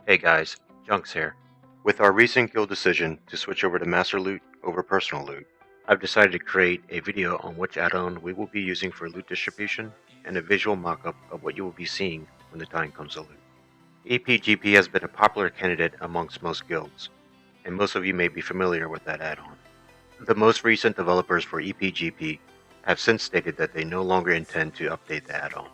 Hey guys, Junks here. With our recent guild decision to switch over to Master Loot over Personal Loot, I've decided to create a video on which add-on we will be using for loot distribution and a visual mock-up of what you will be seeing when the time comes to loot. EPGP has been a popular candidate amongst most guilds, and most of you may be familiar with that add-on. The most recent developers for EPGP have since stated that they no longer intend to update the add-on.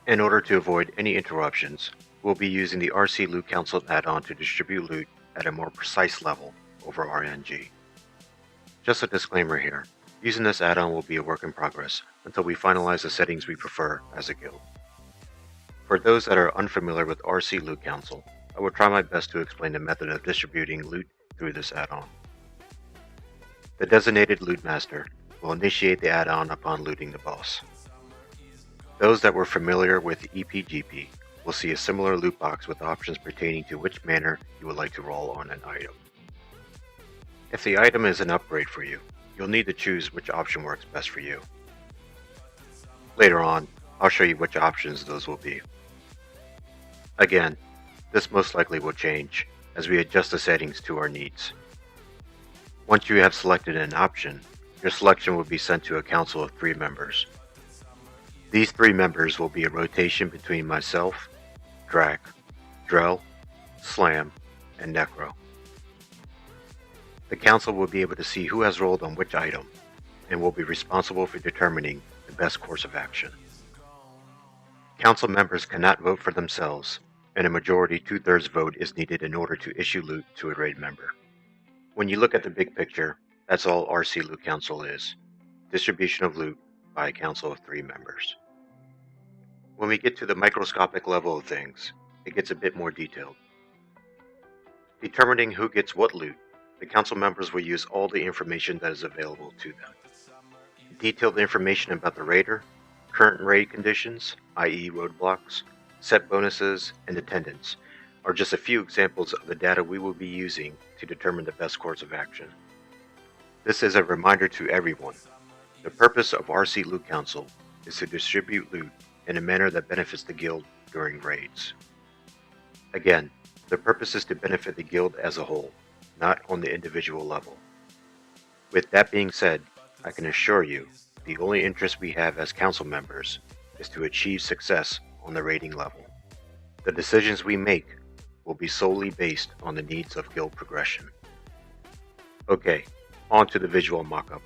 In order to avoid any interruptions, we'll be using the RCLootcouncil add-on to distribute loot at a more precise level over RNG. Just a disclaimer here, using this add-on will be a work in progress until we finalize the settings we prefer as a guild. For those that are unfamiliar with RCLootcouncil, I will try my best to explain the method of distributing loot through this add-on. The designated loot master will initiate the add-on upon looting the boss. Those that were familiar with EPGP will see a similar loot box with options pertaining to which manner you would like to roll on an item. If the item is an upgrade for you, you'll need to choose which option works best for you. Later on, I'll show you which options those will be. Again, this most likely will change as we adjust the settings to our needs. Once you have selected an option, your selection will be sent to a council of 3 members. These 3 members will be a rotation between myself, Drac, Drell, Slam, and Necro. The council will be able to see who has rolled on which item, and will be responsible for determining the best course of action. Council members cannot vote for themselves, and a majority 2/3 vote is needed in order to issue loot to a raid member. When you look at the big picture, that's all RCLootcouncil is: distribution of loot by a council of 3 members. When we get to the microscopic level of things, it gets a bit more detailed. Determining who gets what loot, the council members will use all the information that is available to them. Detailed information about the raider, current raid conditions, i.e. roadblocks, set bonuses, and attendance are just a few examples of the data we will be using to determine the best course of action. This is a reminder to everyone. The purpose of RCLootcouncil is to distribute loot in a manner that benefits the guild during raids. Again, the purpose is to benefit the guild as a whole, not on the individual level. With that being said, I can assure you the only interest we have as council members is to achieve success on the raiding level. The decisions we make will be solely based on the needs of guild progression. Okay, on to the visual mockup.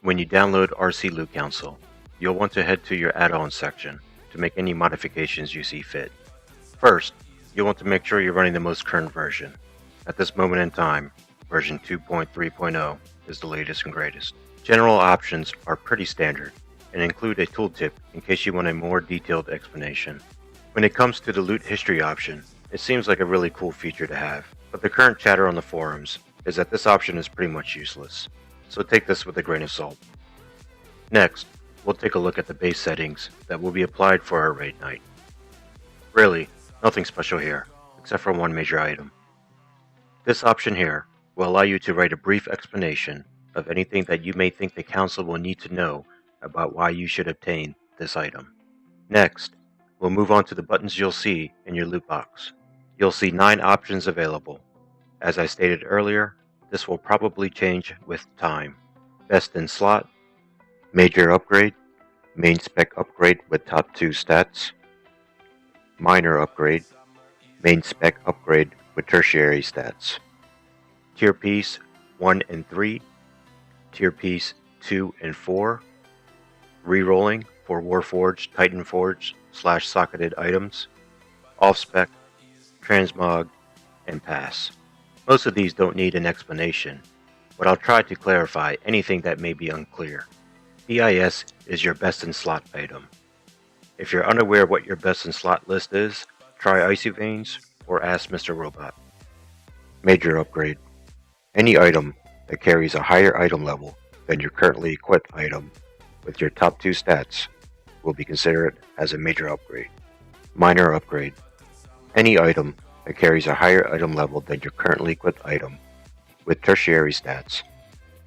When you download RCLootcouncil, you'll want to head to your add-ons section to make any modifications you see fit. First, you'll want to make sure you're running the most current version. At this moment in time, version 2.3.0 is the latest and greatest. General options are pretty standard and include a tooltip in case you want a more detailed explanation. When it comes to the loot history option, it seems like a really cool feature to have, but the current chatter on the forums is that this option is pretty much useless, so take this with a grain of salt. Next, we'll take a look at the base settings that will be applied for our raid night. Really, nothing special here, except for one major item. This option here will allow you to write a brief explanation of anything that you may think the council will need to know about why you should obtain this item. Next, we'll move on to the buttons you'll see in your loot box. You'll see 9 options available. As I stated earlier, this will probably change with time. Best in slot, major upgrade, main spec upgrade with top 2 stats, minor upgrade, main spec upgrade with tertiary stats, tier piece 1 and 3, tier piece 2 and 4, rerolling for Warforged, Titanforged / socketed items, off-spec, transmog, and pass. Most of these don't need an explanation, but I'll try to clarify anything that may be unclear. BIS is your best in slot item. If you're unaware what your best in slot list is, try Icy Veins or ask Mr. Robot. Major upgrade. Any item that carries a higher item level than your currently equipped item with your top 2 stats will be considered as a major upgrade. Minor upgrade. Any item that carries a higher item level than your currently equipped item with tertiary stats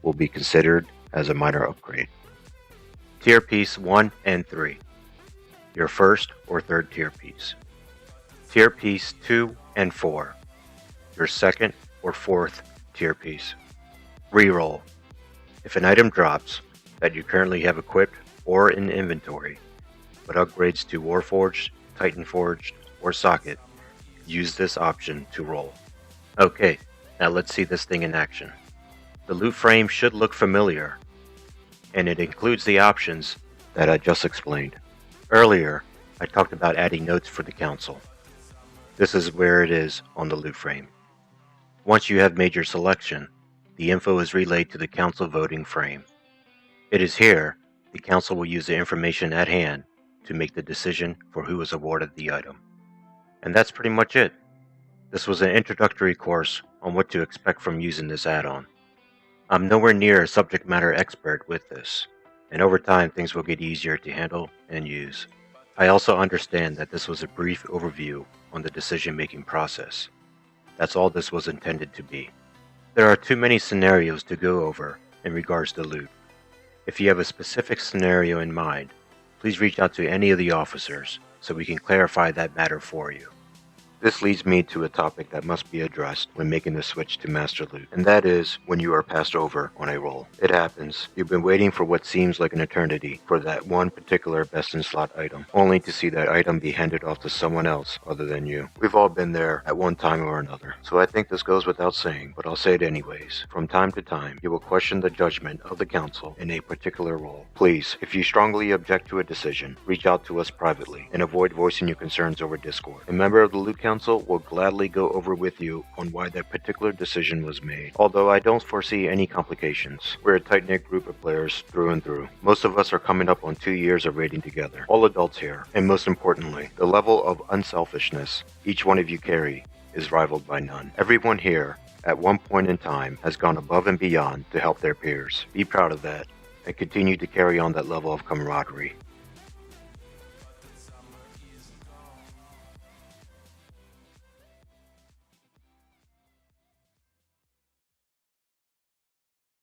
will be considered as a minor upgrade. Tier Piece 1 and 3, your first or third tier piece. Tier Piece 2 and 4, your second or fourth tier piece. Reroll. If an item drops that you currently have equipped or in inventory, but upgrades to Warforged, Titanforged, or Socket, use this option to roll. Okay, now let's see this thing in action. The loot frame should look familiar, and it includes the options that I just explained. Earlier, I talked about adding notes for the council. This is where it is on the loot frame. Once you have made your selection, the info is relayed to the council voting frame. It is here the council will use the information at hand to make the decision for who is awarded the item. And that's pretty much it. This was an introductory course on what to expect from using this add-on. I'm nowhere near a subject matter expert with this, and over time things will get easier to handle and use. I also understand that this was a brief overview on the decision-making process. That's all this was intended to be. There are too many scenarios to go over in regards to loot. If you have a specific scenario in mind, please reach out to any of the officers so we can clarify that matter for you. This leads me to a topic that must be addressed when making the switch to Master Loot, and that is when you are passed over on a roll. It happens. You've been waiting for what seems like an eternity for that one particular best-in-slot item, only to see that item be handed off to someone else other than you. We've all been there at one time or another, so I think this goes without saying, but I'll say it anyways. From time to time, you will question the judgment of the council in a particular role. Please, if you strongly object to a decision, reach out to us privately, and avoid voicing your concerns over Discord. A member of the Loot Council will gladly go over with you on why that particular decision was made, although I don't foresee any complications. We're a tight-knit group of players through and through. Most of us are coming up on 2 years of raiding together, all adults here, and most importantly, the level of unselfishness each one of you carry is rivaled by none. Everyone here, at one point in time, has gone above and beyond to help their peers. Be proud of that, and continue to carry on that level of camaraderie.